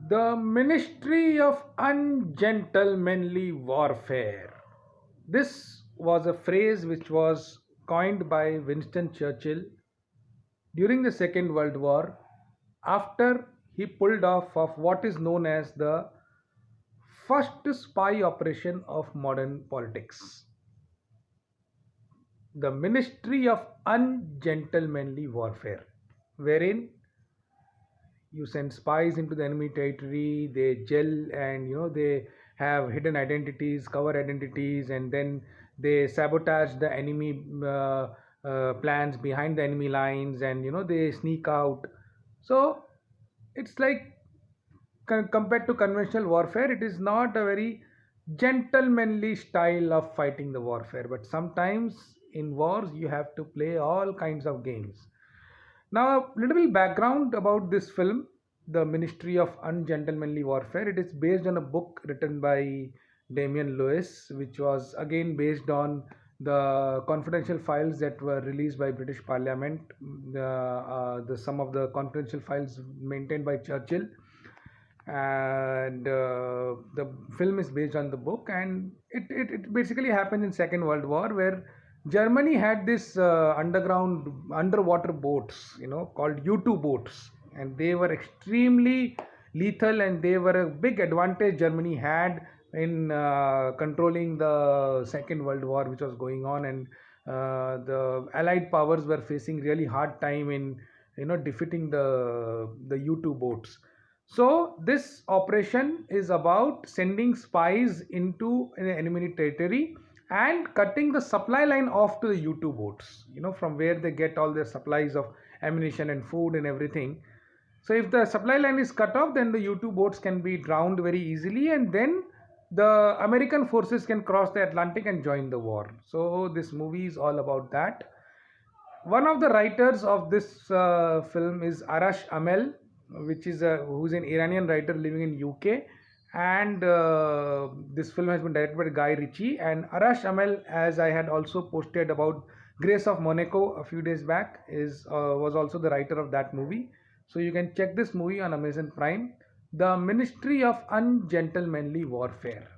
The Ministry of Ungentlemanly Warfare. This was a phrase which was coined by Winston Churchill during the Second World War after he pulled off of what is known as the first spy operation of modern politics. The Ministry of Ungentlemanly Warfare, wherein you send spies into the enemy territory, they gel, and they have hidden identities, cover identities, and then they sabotage the enemy plans behind the enemy lines, and they sneak out. So it's like, compared to conventional warfare, it is not a very gentlemanly style of fighting the warfare, but sometimes in wars you have to play all kinds of games. Now, a little bit background about this film, The Ministry of Ungentlemanly Warfare. It is based on a book written by Damian Lewis, which was again based on the confidential files that were released by British Parliament. The some of the confidential files maintained by Churchill, and the film is based on the book, and it basically happened in Second World War, where Germany had this underwater boats, called U-2 boats, and they were extremely lethal, and they were a big advantage Germany had in controlling the Second World War, which was going on, and the Allied powers were facing really hard time in defeating the U-2 boats. So this operation is about sending spies into an enemy territory and cutting the supply line off to the U-2 boats, from where they get all their supplies of ammunition and food and everything. So if the supply line is cut off, then the U-2 boats can be drowned very easily, and then the American forces can cross the Atlantic and join the war. So this movie is all about that. One of the writers of this film is Arash Amel, which is who's an Iranian writer living in UK, and this film has been directed by Guy Ritchie. And Arash Amel, as I had also posted about Grace of Monaco a few days back, is was also the writer of that movie. So you can check this movie on Amazon Prime, The Ministry of Ungentlemanly Warfare.